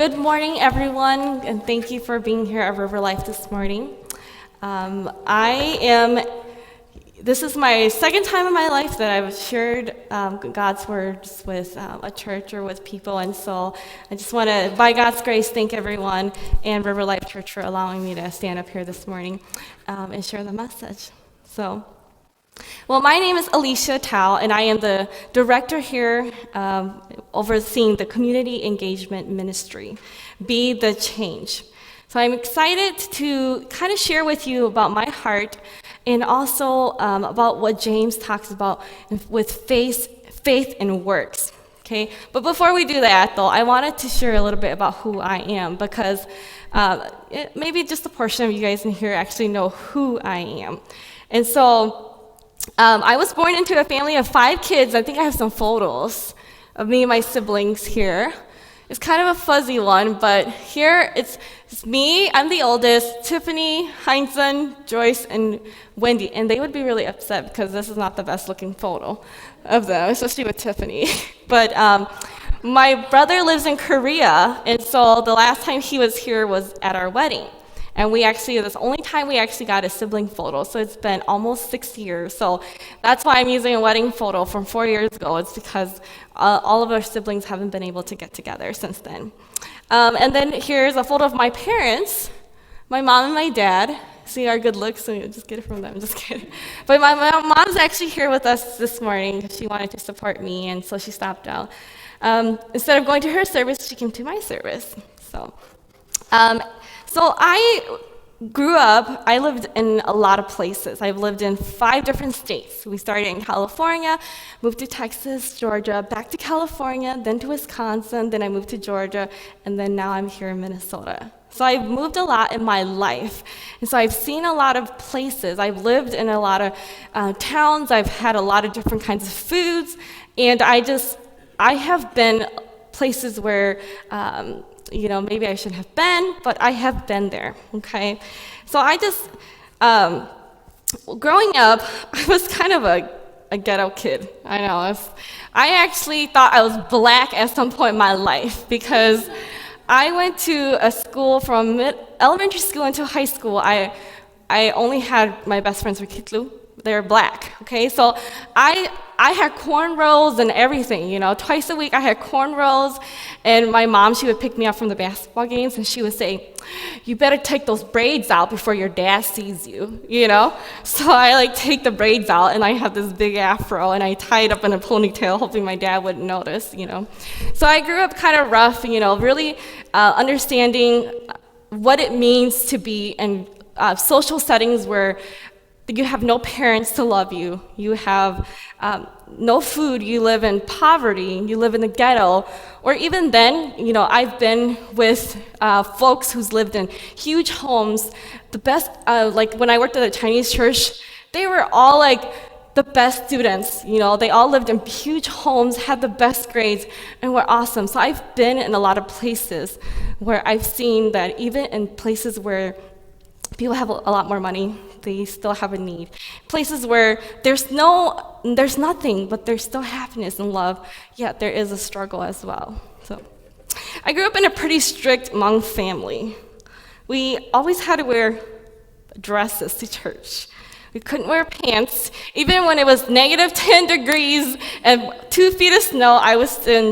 Good morning, everyone, and thank you for being here at RiverLife this morning. This is my second time in my life that I've shared God's words with a church or with people, and so I just want to, by God's grace, thank everyone and RiverLife Church for allowing me to stand up here this morning and share the message. Well, my name is Alicia Thoj, and I am the director here overseeing the Community Engagement Ministry, Be the Change. So I'm excited to kind of share with you about my heart and also about what James talks about with faith and works. Okay, but before we do that, though, I wanted to share a little bit about who I am because maybe just a portion of you guys in here actually know who I am. And so I was born into a family of 5 kids. I think I have some photos of me and my siblings here. It's kind of a fuzzy one, but here it's me, I'm the oldest, Tiffany, Heinzen, Joyce, and Wendy. And they would be really upset because this is not the best looking photo of them, especially with Tiffany. But my brother lives in Korea, and so the last time he was here was at our wedding. And that's the only time we actually got a sibling photo, so it's been almost 6 years. So that's why I'm using a wedding photo from 4 years ago. It's because all of our siblings haven't been able to get together since then. And then here's a photo of my parents, my mom and my dad. See our good looks, so just get it from them, just kidding. But my mom's actually here with us this morning. She wanted to support me, and so she stopped out. Instead of going to her service, she came to my service. So I grew up, I lived in a lot of places. I've lived in 5 different states. We started in California, moved to Texas, Georgia, back to California, then to Wisconsin, then I moved to Georgia, and then now I'm here in Minnesota. So I've moved a lot in my life. And so I've seen a lot of places. I've lived in a lot of towns. I've had a lot of different kinds of foods. And I have been places where maybe I shouldn't have been, but I have been there, okay? So growing up, I was kind of a ghetto kid. I know. I actually thought I was black at some point in my life because I went to a school from elementary school until high school. I only had my best friends were Kitlu. They're black, okay? So I had cornrows and everything, Twice a week I had cornrows, and my mom, she would pick me up from the basketball games, and she would say, you better take those braids out before your dad sees you, So I take the braids out, and I have this big afro, and I tie it up in a ponytail, hoping my dad wouldn't notice, So I grew up kind of rough, really understanding what it means to be in social settings where you have no parents to love you. You have no food. You live in poverty. You live in the ghetto. Or even then, I've been with folks who's lived in huge homes. The best, when I worked at a Chinese church, they were all the best students. They all lived in huge homes, had the best grades, and were awesome. So I've been in a lot of places where I've seen that even in places where people have a lot more money, they still have a need. Places where there's nothing, but there's still happiness and love, yet there is a struggle as well. So I grew up in a pretty strict Hmong family. We always had to wear dresses to church. We couldn't wear pants. Even when it was negative 10 degrees and 2 feet of snow, I was in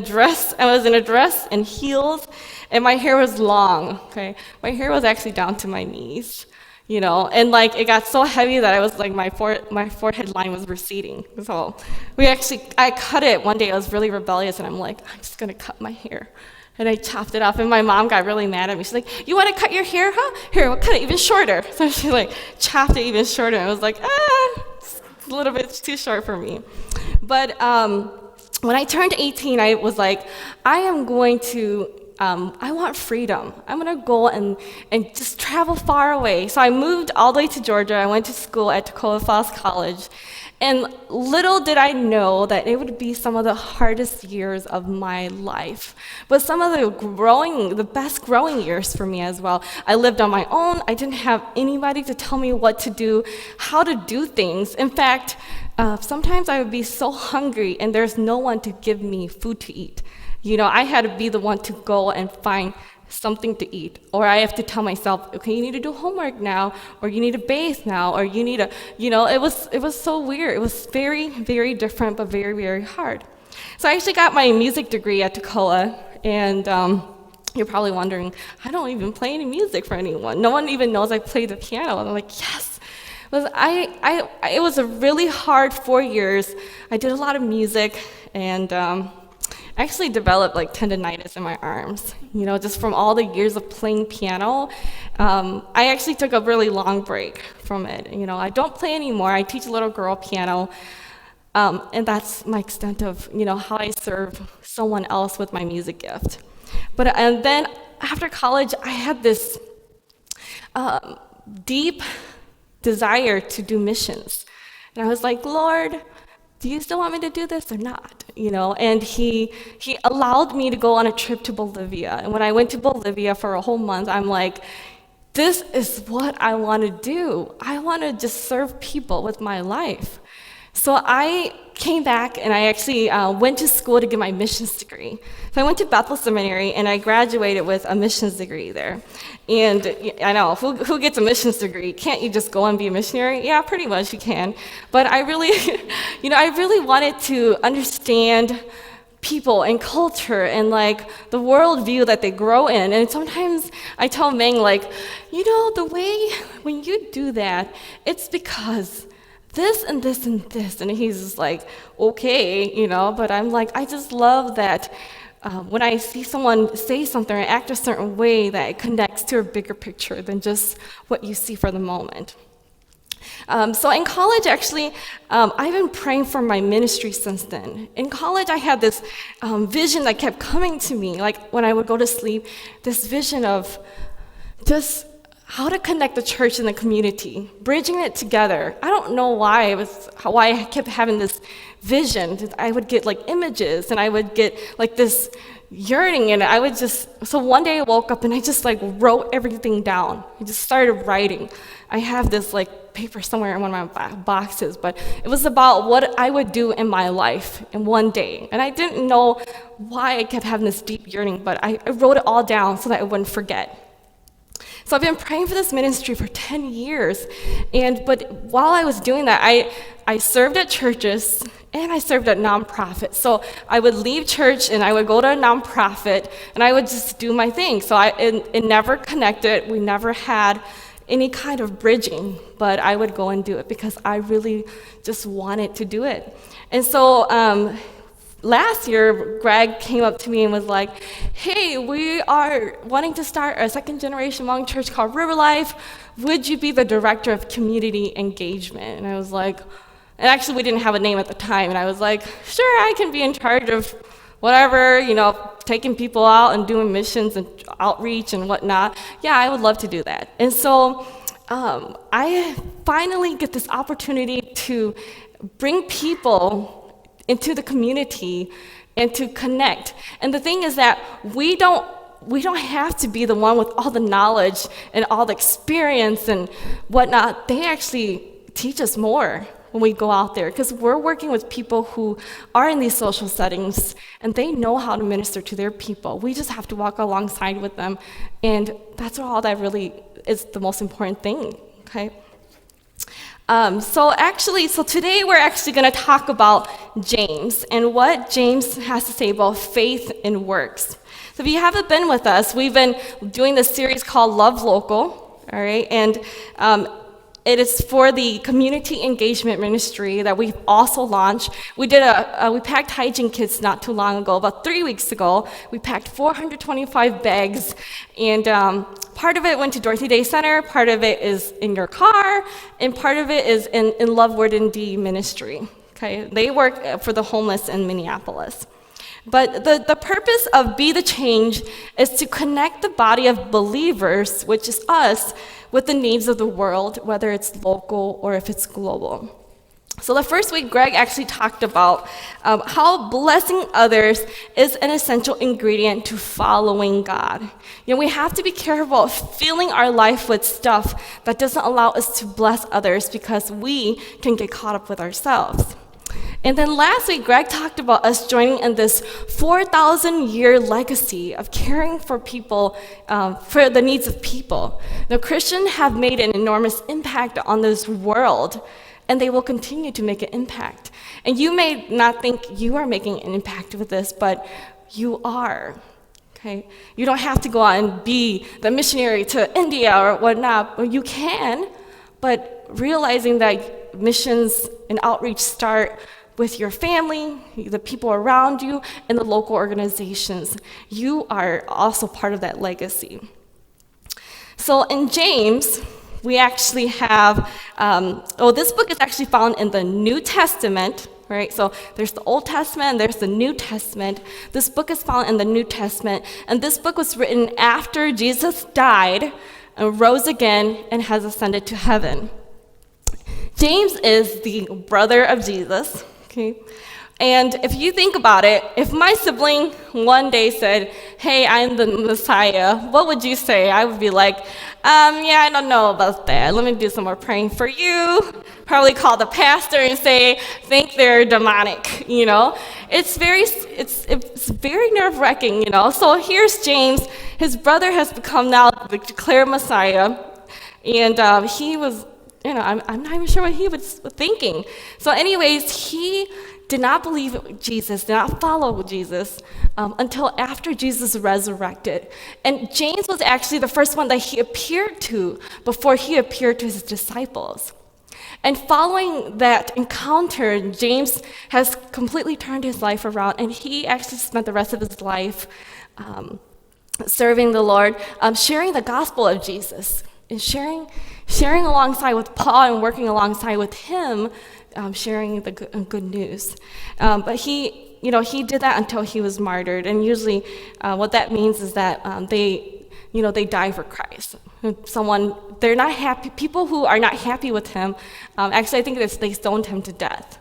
a dress and heels, and my hair was long, okay? My hair was actually down to my knees, and it got so heavy that I was my forehead line was receding. So I cut it one day. I was really rebellious, and I'm just gonna cut my hair. And I chopped it off, and my mom got really mad at me. She's like, you wanna cut your hair, huh? Here, we'll cut it even shorter. So she chopped it even shorter. I was it's a little bit too short for me. But when I turned 18, I was I am going to I want freedom. I'm gonna go and just travel far away. So I moved all the way to Georgia. I went to school at Tacoma Falls College. And little did I know that it would be some of the hardest years of my life, but some of the best growing years for me as well. I lived on my own. I didn't have anybody to tell me what to do, how to do things. In fact, sometimes I would be so hungry and there's no one to give me food to eat. I had to be the one to go and find something to eat, or I have to tell myself, okay, you need to do homework now, or you need to bathe now, or you need to, it was so weird. It was very, very different, but very, very hard. So I actually got my music degree at Toccoa, and you're probably wondering, I don't even play any music for anyone. No one even knows I play the piano. And I'm like, yes. It was a really hard 4 years. I did a lot of music, and I actually developed like tendonitis in my arms, just from all the years of playing piano. I actually took a really long break from it. I don't play anymore. I teach a little girl piano, and that's my extent of, how I serve someone else with my music gift. And then after college, I had this deep desire to do missions. And I was like, Lord, do you still want me to do this or not? And he allowed me to go on a trip to Bolivia. And when I went to Bolivia for a whole month, I'm like, this is what I want to do. I want to just serve people with my life. So I came back, and I actually went to school to get my missions degree. So I went to Bethel Seminary, and I graduated with a missions degree there. And I know, who gets a missions degree? Can't you just go and be a missionary? Yeah, pretty much you can. But I really, I really wanted to understand people and culture and like the worldview that they grow in. And sometimes I tell Meng, like, the way when you do that, it's because this and this and this. And he's just like, okay, but I'm like, I just love that when I see someone say something or act a certain way, that it connects to a bigger picture than just what you see for the moment. So in college, actually, I've been praying for my ministry since then. In college, I had this vision that kept coming to me, like when I would go to sleep, this vision of just how to connect the church and the community, bridging it together. I don't know why I kept having this vision. I would get like images, and I would get like this yearning, and I would so one day I woke up and I just like wrote everything down. I just started writing. I have this like paper somewhere in one of my boxes, but it was about what I would do in my life in one day. And I didn't know why I kept having this deep yearning, but I wrote it all down so that I wouldn't forget. So I've been praying for this ministry for 10 years, but while I was doing that, I served at churches and I served at nonprofits. So I would leave church and I would go to a nonprofit and I would just do my thing. So it never connected. We never had any kind of bridging, but I would go and do it because I really just wanted to do it. And so last year, Greg came up to me and was like, hey, we are wanting to start a second-generation Hmong church called RiverLife. Would you be the director of community engagement? And I was like, and actually we didn't have a name at the time, and I was like, sure, I can be in charge of whatever, taking people out and doing missions and outreach and whatnot. Yeah, I would love to do that. And so I finally get this opportunity to bring people into the community and to connect. And the thing is that we don't have to be the one with all the knowledge and all the experience and whatnot. They actually teach us more when we go out there, because we're working with people who are in these social settings and they know how to minister to their people. We just have to walk alongside with them, and that's all that really is the most important thing, okay? So today we're actually going to talk about James and what James has to say about faith and works. So if you haven't been with us, we've been doing this series called Love Local, all right? And it is for the community engagement ministry that we've also launched. We packed hygiene kits not too long ago, about 3 weeks ago. We packed 425 bags, and part of it went to Dorothy Day Center, part of it is in your car, and part of it is in Love Word and D ministry. Okay, they work for the homeless in Minneapolis. But the purpose of Be the Change is to connect the body of believers, which is us, with the needs of the world, whether it's local or if it's global. So the first week, Greg actually talked about how blessing others is an essential ingredient to following God. We have to be careful of filling our life with stuff that doesn't allow us to bless others, because we can get caught up with ourselves. And then last week, Greg talked about us joining in this 4,000-year legacy of caring for people, for the needs of people. Now, Christians have made an enormous impact on this world, and they will continue to make an impact. And you may not think you are making an impact with this, but you are. Okay? You don't have to go out and be the missionary to India or whatnot. Well, you can, but realizing that missions and outreach start with your family, the people around you, and the local organizations. You are also part of that legacy. So in James, we actually have, this book is actually found in the New Testament, right? So there's the Old Testament, and there's the New Testament. This book is found in the New Testament, and this book was written after Jesus died and rose again and has ascended to heaven. James is the brother of Jesus. Okay. And if you think about it, if my sibling one day said, "Hey, I'm the Messiah," what would you say? I would be like, yeah, I don't know about that. Let me do some more praying for you. Probably call the pastor and say, think they're demonic, you know? It's very nerve-wracking, you know? So here's James. His brother has become now the declared Messiah. And he was, I'm not even sure what he was thinking. So anyways, he did not believe Jesus, did not follow Jesus until after Jesus resurrected. And James was actually the first one that he appeared to before he appeared to his disciples. And following that encounter, James has completely turned his life around, and he actually spent the rest of his life serving the Lord, sharing the gospel of Jesus, and sharing alongside with Paul and working alongside with him, sharing the good news. But he did that until he was martyred. And usually what that means is that they die for Christ. They're not happy, people who are not happy with him, actually I think they stoned him to death.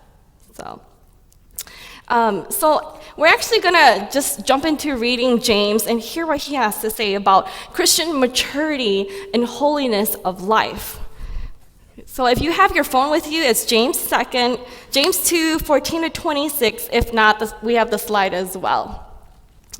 So we're actually gonna just jump into reading James and hear what he has to say about Christian maturity and holiness of life. So if you have your phone with you, it's James 2, 14 to 26. If not, we have the slide as well.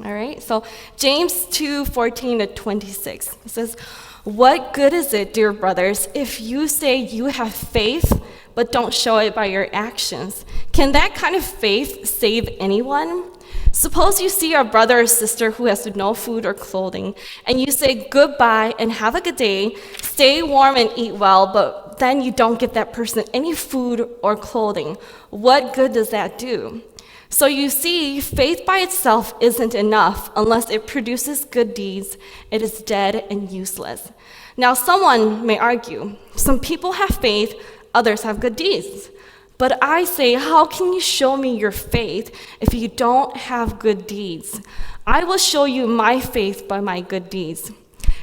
All right, so James 2, 14 to 26. It says, "What good is it, dear brothers, if you say you have faith, but don't show it by your actions? Can that kind of faith save anyone? Suppose you see a brother or sister who has no food or clothing, and you say goodbye and have a good day, stay warm and eat well, but then you don't give that person any food or clothing. What good does that do? So you see, faith by itself isn't enough unless it produces good deeds. It is dead and useless." Now someone may argue, some people have faith, others have good deeds. But I say, how can you show me your faith if you don't have good deeds? I will show you my faith by my good deeds.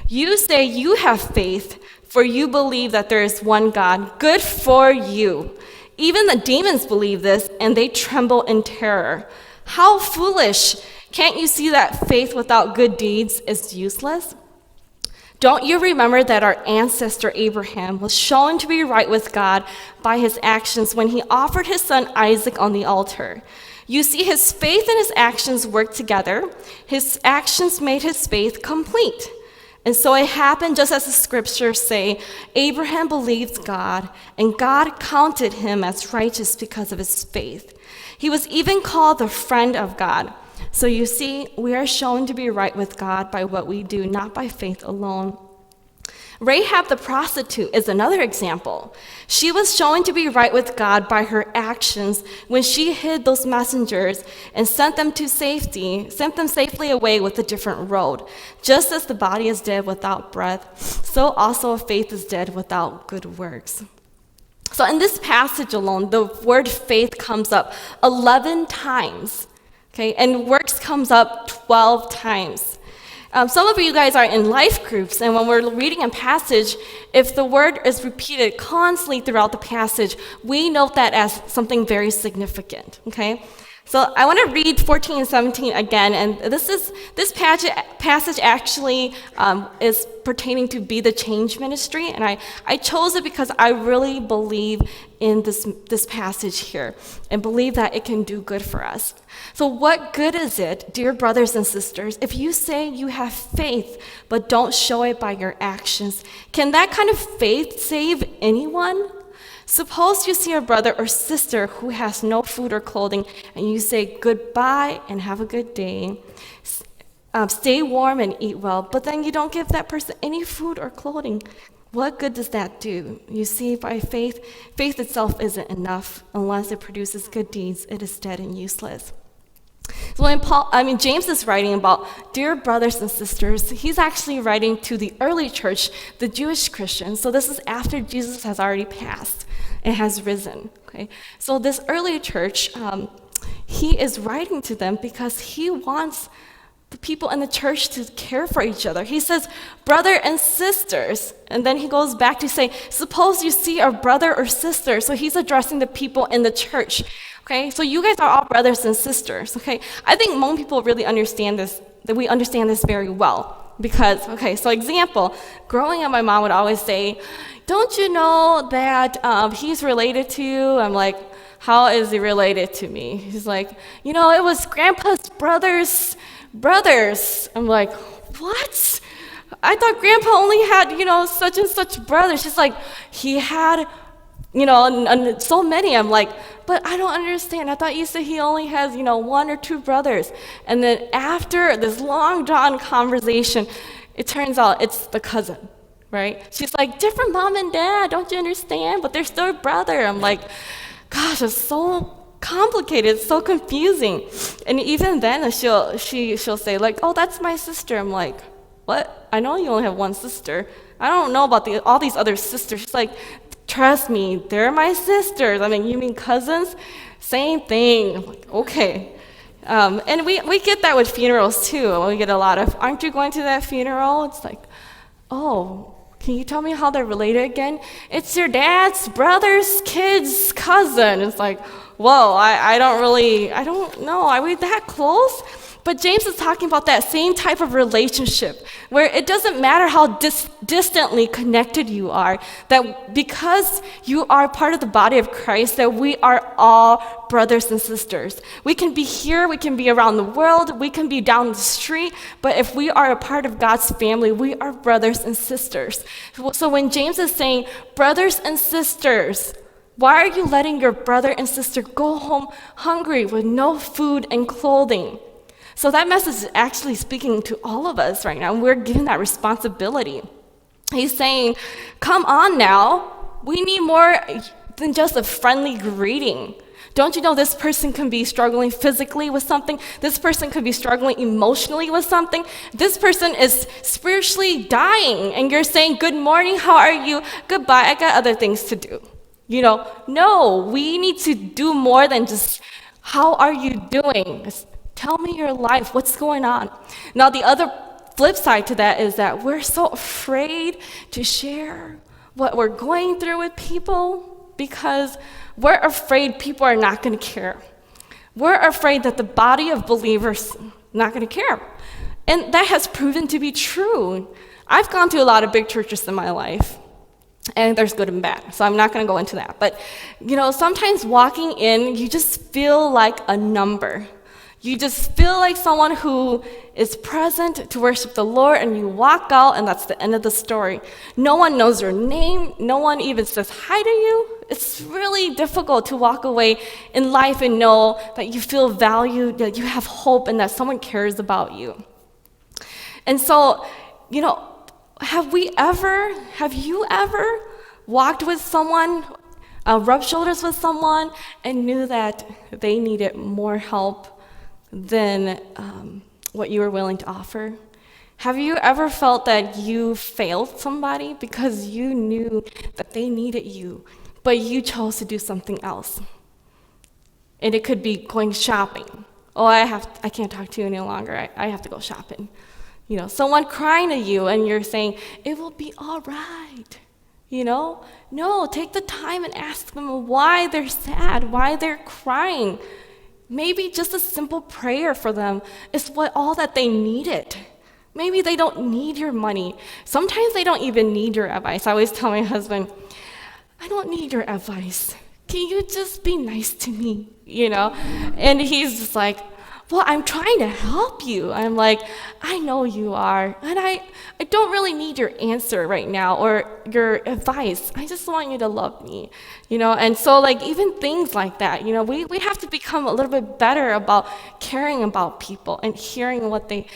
You say you have faith, for you believe that there is one God. Good for you. Even the demons believe this, and they tremble in terror. How foolish! Can't you see that faith without good deeds is useless? Don't you remember that our ancestor Abraham was shown to be right with God by his actions when he offered his son Isaac on the altar? You see, his faith and his actions worked together. His actions made his faith complete. And so it happened just as the scriptures say, Abraham believed God, and God counted him as righteous because of his faith. He was even called the friend of God. So you see, we are shown to be right with God by what we do, not by faith alone. Rahab the prostitute is another example. She was shown to be right with God by her actions when she hid those messengers and sent them safely away with a different road. Just as the body is dead without breath, so also faith is dead without good works. So in this passage alone, the word faith comes up 11 times. Okay, and works comes up 12 times. Some of you guys are in life groups, and when we're reading a passage, if the word is repeated constantly throughout the passage, we note that as something very significant, okay? So I want to read 14 and 17 again, and this passage actually is pertaining to Be the Change ministry, and I chose it because I really believe in this passage here and believe that it can do good for us. So what good is it, dear brothers and sisters, if you say you have faith but don't show it by your actions? Can that kind of faith save anyone? Suppose you see a brother or sister who has no food or clothing, and you say goodbye and have a good day. Stay warm and eat well, but then you don't give that person any food or clothing. What good does that do? You see, by faith itself isn't enough. Unless it produces good deeds, it is dead and useless. So when James is writing about dear brothers and sisters, he's actually writing to the early church, the Jewish Christians. So this is after Jesus has already passed and has risen. Okay, so this early church, he is writing to them because he wants the people in the church to care for each other. He says, brother and sisters, and then he goes back to say, suppose you see a brother or sister. So he's addressing the people in the church. Okay, so you guys are all brothers and sisters, okay? I think Hmong people really understand this, that we understand this very well. Because, okay, so example, growing up, my mom would always say, don't you know that he's related to you? I'm like, how is he related to me? He's like, it was Grandpa's brothers. I'm like, what? I thought Grandpa only had, such and such brothers. She's like, he had and so many. I'm like, but I don't understand. I thought you said he only has, one or two brothers. And then after this long drawn conversation, it turns out it's the cousin, right? She's like, different mom and dad, don't you understand? But they're still a brother. I'm like, gosh, it's so complicated, it's so confusing. And even then she'll say like, oh, that's my sister. I'm like, what? I know you only have one sister. I don't know about all these other sisters. She's like, trust me, they're my sisters. I mean, you mean cousins? Same thing. I'm like, okay. And we get that with funerals too. We get a lot of, aren't you going to that funeral? It's like, oh, can you tell me how they're related again? It's your dad's brother's kid's cousin. It's like, whoa, I don't know. Are we that close? But James is talking about that same type of relationship where it doesn't matter how distantly connected you are, that because you are part of the body of Christ, that we are all brothers and sisters. We can be here, we can be around the world, we can be down the street, but if we are a part of God's family, we are brothers and sisters. So when James is saying, brothers and sisters, why are you letting your brother and sister go home hungry with no food and clothing? So that message is actually speaking to all of us right now. We're given that responsibility. He's saying, come on now. We need more than just a friendly greeting. Don't you know this person can be struggling physically with something? This person could be struggling emotionally with something. This person is spiritually dying, and you're saying, good morning, how are you? Goodbye, I got other things to do. No, we need to do more than just, how are you doing? Tell me your life, what's going on? Now, the other flip side to that is that we're so afraid to share what we're going through with people because we're afraid people are not going to care. We're afraid that the body of believers not going to care. And that has proven to be true. I've gone to a lot of big churches in my life, and there's good and bad, so I'm not going to go into that. But, sometimes walking in, you just feel like a number. You just feel like someone who is present to worship the Lord, and you walk out, and that's the end of the story. No one knows your name. No one even says hi to you. It's really difficult to walk away in life and know that you feel valued, that you have hope, and that someone cares about you. And so, have you ever walked with someone, rubbed shoulders with someone, and knew that they needed more help than what you were willing to offer? Have you ever felt that you failed somebody because you knew that they needed you, but you chose to do something else? And it could be going shopping. Oh, I can't talk to you any longer. I have to go shopping. Someone crying to you, and you're saying, it will be all right. No, take the time and ask them why they're sad, why they're crying. Maybe just a simple prayer for them is all that they needed. Maybe they don't need your money. Sometimes they don't even need your advice. I always tell my husband, I don't need your advice. Can you just be nice to me? And he's just like, well, I'm trying to help you. I'm like, I know you are. And I don't really need your answer right now or your advice. I just want you to love me. And so even things like that, we have to become a little bit better about caring about people and hearing what they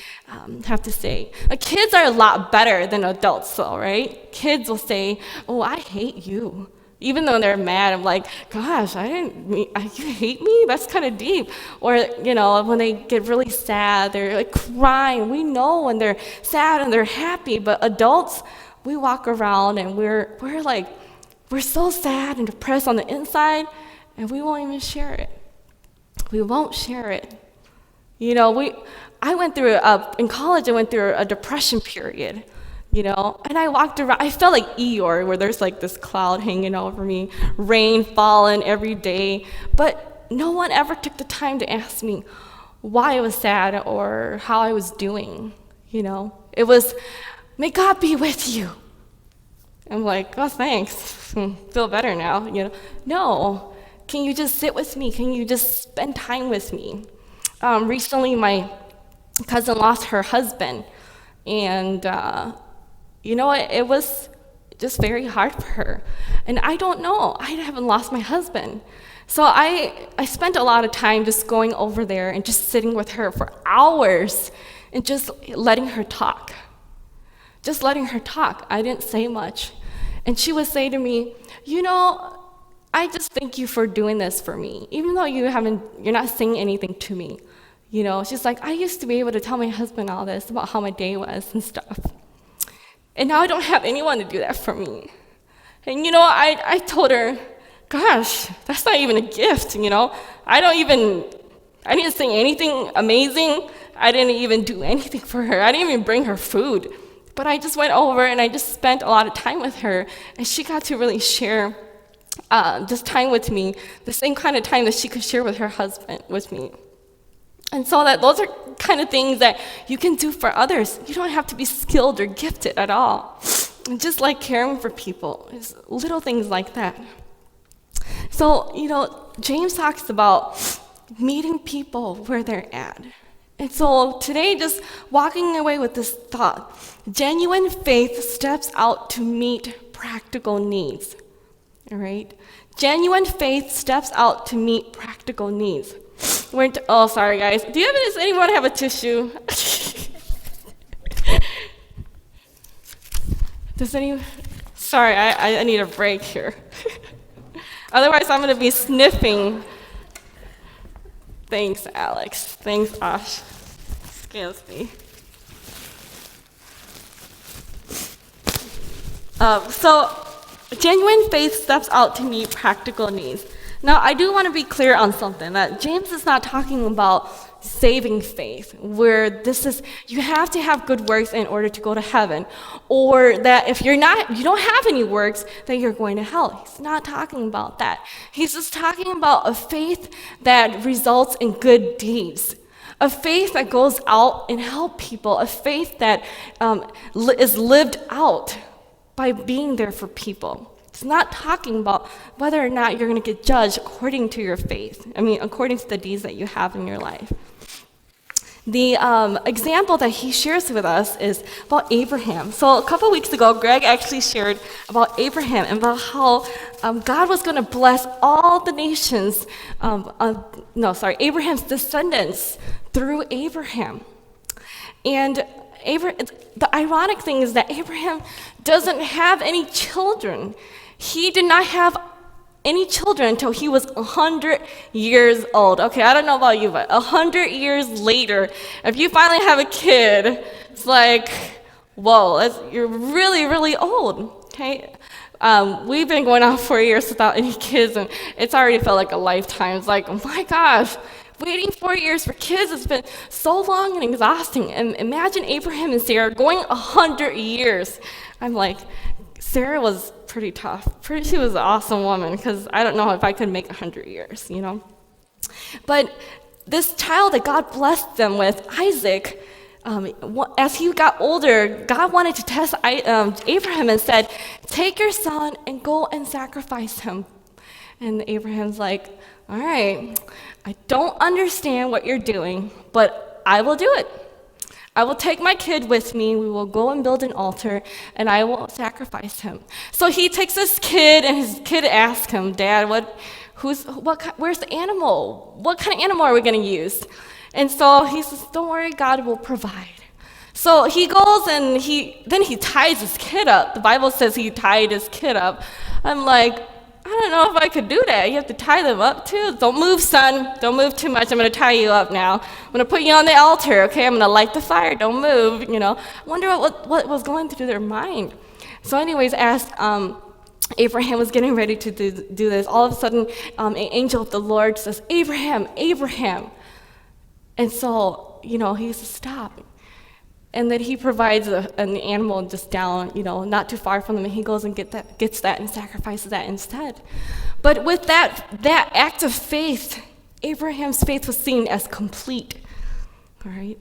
have to say. Kids are a lot better than adults though, right? Kids will say, oh, I hate you. Even though they're mad, I'm like, gosh, you hate me? That's kind of deep. Or, when they get really sad, they're like crying. We know when they're sad and they're happy, but adults, we walk around and we're so sad and depressed on the inside, and we won't even share it. We won't share it. I went through, in college, I went through a depression period. And I walked around, I felt like Eeyore, where there's this cloud hanging over me, rain falling every day, but no one ever took the time to ask me why I was sad or how I was doing, It was, may God be with you. I'm like, oh, thanks, feel better now, No, can you just sit with me? Can you just spend time with me? Recently, my cousin lost her husband, and it was just very hard for her. And I don't know, I haven't lost my husband. So I spent a lot of time just going over there and just sitting with her for hours and just letting her talk. Just letting her talk. I didn't say much. And she would say to me, I just thank you for doing this for me, even though you're not saying anything to me. She's like, I used to be able to tell my husband all this about how my day was and stuff. And now I don't have anyone to do that for me. And I told her, gosh, that's not even a gift, I didn't say anything amazing. I didn't even do anything for her. I didn't even bring her food. But I just went over and I just spent a lot of time with her. And she got to really share this time with me, the same kind of time that she could share with her husband with me. And so those are kind of things that you can do for others. You don't have to be skilled or gifted at all. And just caring for people, it's little things like that. So, James talks about meeting people where they're at. And so today, just walking away with this thought, genuine faith steps out to meet practical needs. All right? Genuine faith steps out to meet practical needs. Sorry guys. Does anyone have a tissue? Sorry, I need a break here. Otherwise, I'm going to be sniffing. Thanks, Alex. Thanks, Ash. Excuse me. So, genuine faith steps out to meet practical needs. Now, I do want to be clear on something, that James is not talking about saving faith, where you have to have good works in order to go to heaven, or that if you don't have any works, that you're going to hell. He's not talking about that. He's just talking about a faith that results in good deeds, a faith that goes out and help people, a faith that is lived out by being there for people. It's not talking about whether or not you're going to get judged according to your faith. According to the deeds that you have in your life. The example that he shares with us is about Abraham. So a couple weeks ago, Greg actually shared about Abraham and about how God was going to bless all the nations, Abraham's descendants through Abraham. And the ironic thing is that Abraham doesn't have any children. He did not have any children until he was 100 years old. Okay, I don't know about you, but 100 years later, if you finally have a kid, it's like, whoa, you're really, really old, okay? We've been going on 4 years without any kids, and it's already felt like a lifetime. It's like, oh my gosh, waiting 4 years for kids has been so long and exhausting. And imagine Abraham and Sarah going 100 years. I'm like, Sarah was pretty tough. She was an awesome woman, because I don't know if I could make 100 years, But this child that God blessed them with, Isaac, as he got older, God wanted to test Abraham and said, take your son and go and sacrifice him. And Abraham's like, all right, I don't understand what you're doing, but I will do it. I will take my kid with me, we will go and build an altar, and I will sacrifice him. So he takes his kid, and his kid asks him, Dad, where's the animal? What kind of animal are we going to use? And so he says, don't worry, God will provide. So he goes and then he ties his kid up. The Bible says he tied his kid up. I'm like, I don't know if I could do that. You have to tie them up too. Don't move, son. Don't move too much. I'm going to tie you up now. I'm going to put you on the altar, okay? I'm going to light the fire. Don't move, I wonder what was going through their mind. So anyways, as Abraham was getting ready to do this, all of a sudden, an angel of the Lord says, Abraham, Abraham. And so, he says, stop. And then he provides an animal just down, not too far from them, and he goes and gets that and sacrifices that instead. But with that act of faith, Abraham's faith was seen as complete, all right?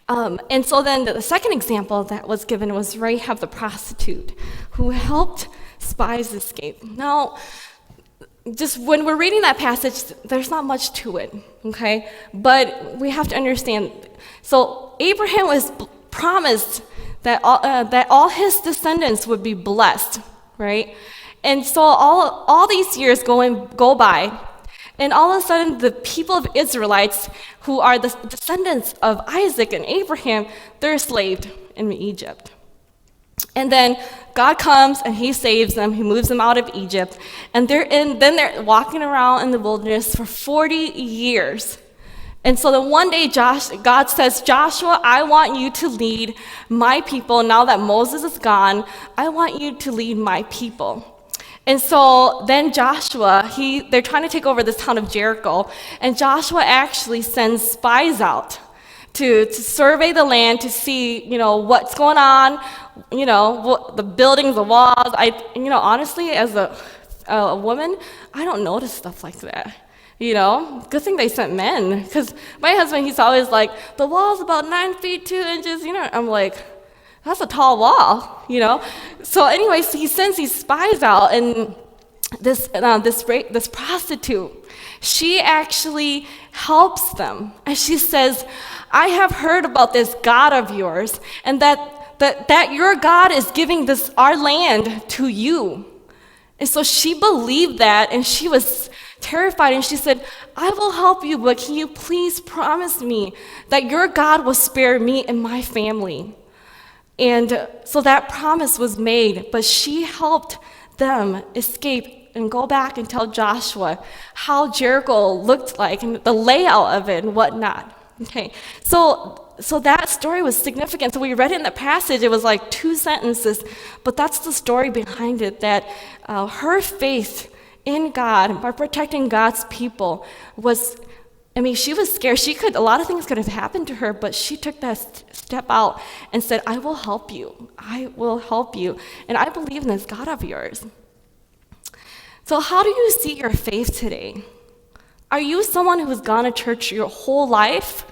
And so then the second example that was given was Rahab the prostitute, who helped spies escape. Now, just when we're reading that passage, there's not much to it, okay? But we have to understand. So Abraham was promised that all his descendants would be blessed, right? And so all these years go by, and all of a sudden the people of Israelites, who are the descendants of Isaac and Abraham, they're enslaved in Egypt. And then God comes and he saves them. He moves them out of Egypt. And then they're walking around in the wilderness for 40 years. And so then one day God says, Joshua, I want you to lead my people. Now that Moses is gone, I want you to lead my people. And so then Joshua, they're trying to take over this town of Jericho. And Joshua actually sends spies out to survey the land, to see, what's going on, the buildings, the walls. Honestly, as a woman, I don't notice stuff like that. Good thing they sent men, because my husband, he's always like, the wall's about 9 feet 2 inches. I'm like, that's a tall wall. So anyways, he sends these spies out, and this prostitute, she actually helps them, and she says, I have heard about this God of yours, and that your God is giving our land to you. And so she believed that, and she was terrified, and she said, I will help you, but can you please promise me that your God will spare me and my family? And so that promise was made, but she helped them escape and go back and tell Joshua how Jericho looked like and the layout of it and whatnot. Okay, so that story was significant. So we read it in the passage, it was like 2 sentences, but that's the story behind it, that her faith in God, by protecting God's people, she was scared. A lot of things could have happened to her, but she took that step out and said, I will help you. I will help you. And I believe in this God of yours. So how do you see your faith today? Are you someone who has gone to church your whole life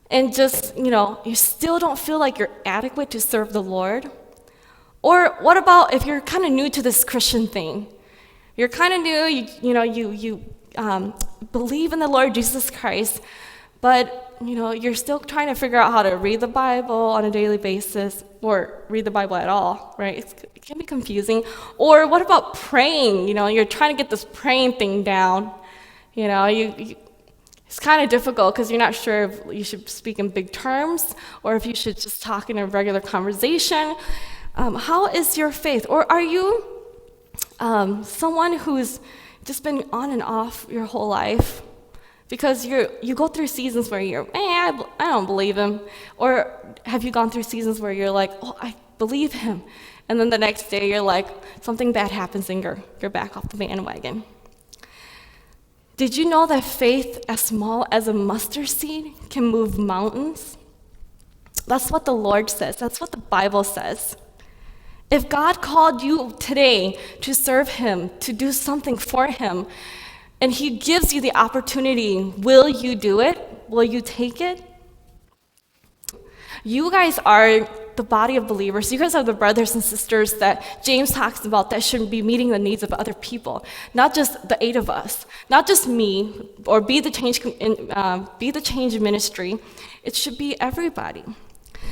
and just, you still don't feel like you're adequate to serve the Lord? Or what about if you're kind of new to this Christian thing? You're kind of new, you believe in the Lord Jesus Christ, but, you're still trying to figure out how to read the Bible on a daily basis, or read the Bible at all, right? It can be confusing. Or what about praying? You're trying to get this praying thing down. It's kind of difficult because you're not sure if you should speak in big terms or if you should just talk in a regular conversation. How is your faith? Or are you someone who's just been on and off your whole life? Because you go through seasons where you're, I don't believe him. Or have you gone through seasons where you're like, oh, I believe him. And then the next day you're like, something bad happens and you're back off the bandwagon. Did you know that faith as small as a mustard seed can move mountains? That's what the Lord says. That's what the Bible says. If God called you today to serve him, to do something for him, And he gives you the opportunity. Will you do it? Will you take it? You guys are the body of believers. You guys are the brothers and sisters that James talks about that should be meeting the needs of other people, not just the 8 of us, not just me, or be the change in ministry. It should be everybody.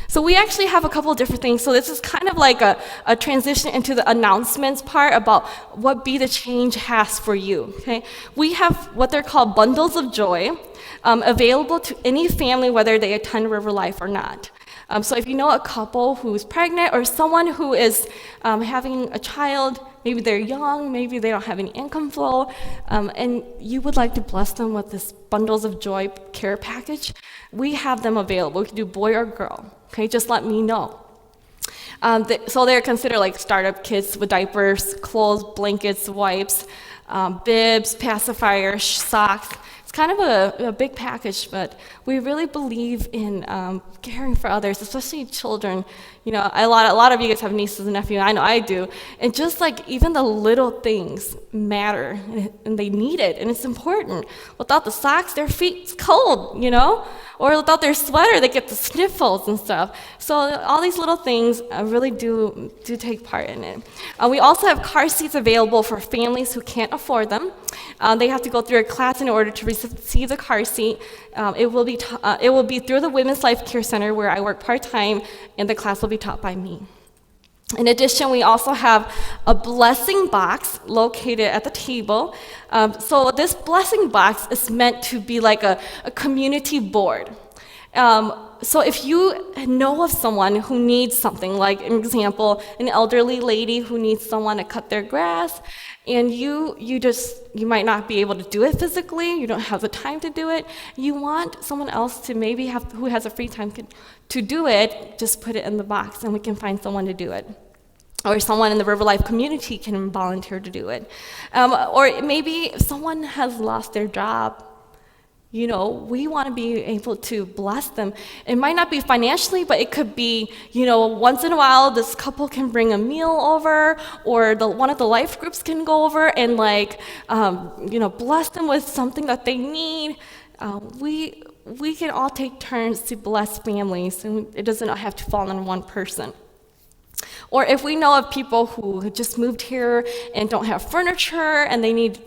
So we actually have a couple of different things. So this is kind of like a transition into the announcements part about what Be the Change has for you. Okay, we have what they're called bundles of joy, available to any family, whether they attend RiverLife or not. So if you know a couple who's pregnant or someone who is having a child, maybe they're young, maybe they don't have any income flow, and you would like to bless them with this bundles of joy care package, we have them available. We can do boy or girl. Okay, just let me know. So they're considered like startup kits with diapers, clothes, blankets, wipes, bibs, pacifiers, socks. It's kind of a big package, but we really believe in caring for others, especially children. You know, a lot of you guys have nieces and nephews. I know I do. And just like even the little things matter, and they need it, and it's important. Without the socks, their feet's cold, you know? Or without their sweater, they get the sniffles and stuff. So all these little things really do take part in it. We also have car seats available for families who can't afford them. They have to go through a class in order to receive the car seat. It will be through the Women's Life Care Center, where I work part-time, and the class will be taught by me. In addition, we also have a blessing box located at the table. So this blessing box is meant to be like a community board. So if you know of someone who needs something, like an example, an elderly lady who needs someone to cut their grass, and you might not be able to do it physically, you don't have the time to do it, you want someone else to maybe who has a free time to do it, just put it in the box and we can find someone to do it. Or someone in the RiverLife community can volunteer to do it. Or maybe if someone has lost their job, you know, we want to be able to bless them. It might not be financially, but it could be, you know, once in a while this couple can bring a meal over, or one of the life groups can go over and bless them with something that they need. We can all take turns to bless families, and it doesn't have to fall on one person. Or if we know of people who just moved here and don't have furniture and they need,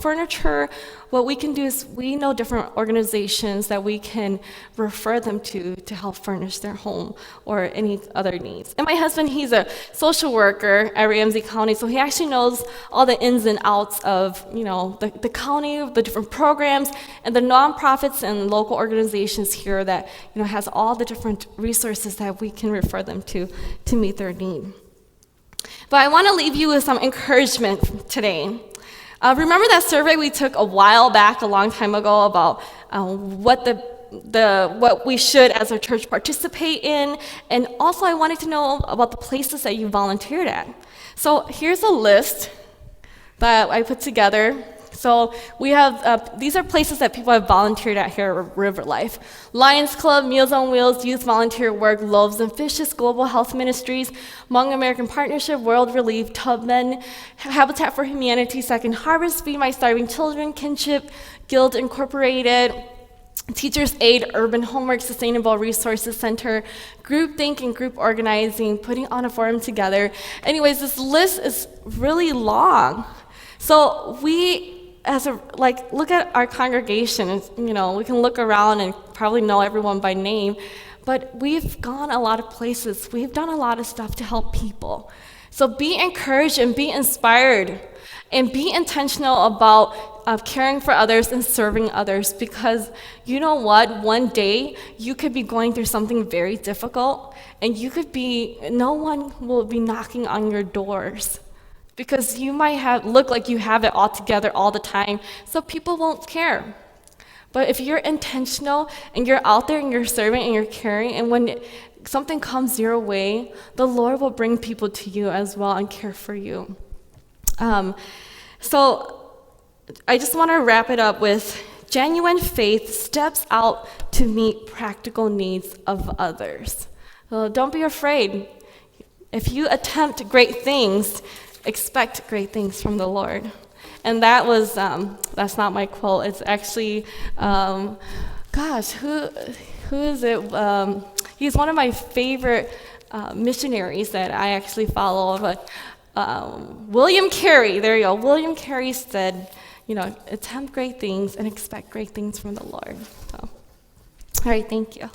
furniture, what we can do is we know different organizations that we can refer them to help furnish their home or any other needs. And my husband, he's a social worker at Ramsey County, so he actually knows all the ins and outs of, the county, the different programs, and the nonprofits and local organizations here that, has all the different resources that we can refer them to meet their need. But I want to leave you with some encouragement today. Remember that survey we took a while back, a long time ago, about what we should as a church participate in, and also I wanted to know about the places that you volunteered at. So here's a list that I put together. So we have, these are places that people have volunteered at here at RiverLife. Lions Club, Meals on Wheels, Youth Volunteer Work, Loaves and Fishes, Global Health Ministries, Hmong American Partnership, World Relief, Tubman, Habitat for Humanity, Second Harvest, Feed My Starving Children, Kinship, Guild Incorporated, Teachers Aid, Urban Homework, Sustainable Resources Center, groupthink and group organizing, putting on a forum together. Anyways, this list is really long. So look at our congregation, and, we can look around and probably know everyone by name, but we've gone a lot of places. We've done a lot of stuff to help people. So be encouraged and be inspired and be intentional about caring for others and serving others, because you know what? One day you could be going through something very difficult, and no one will be knocking on your doors, because you might look like you have it all together all the time, so people won't care. But if you're intentional and you're out there and you're serving and you're caring, and when something comes your way, the Lord will bring people to you as well and care for you. So I just want to wrap it up with genuine faith steps out to meet practical needs of others. So don't be afraid. If you attempt great things, expect great things from the Lord. And that's not my quote. It's actually, who is it? He's one of my favorite missionaries that I actually follow. But William Carey, there you go. William Carey said, attempt great things and expect great things from the Lord. So, all right, thank you.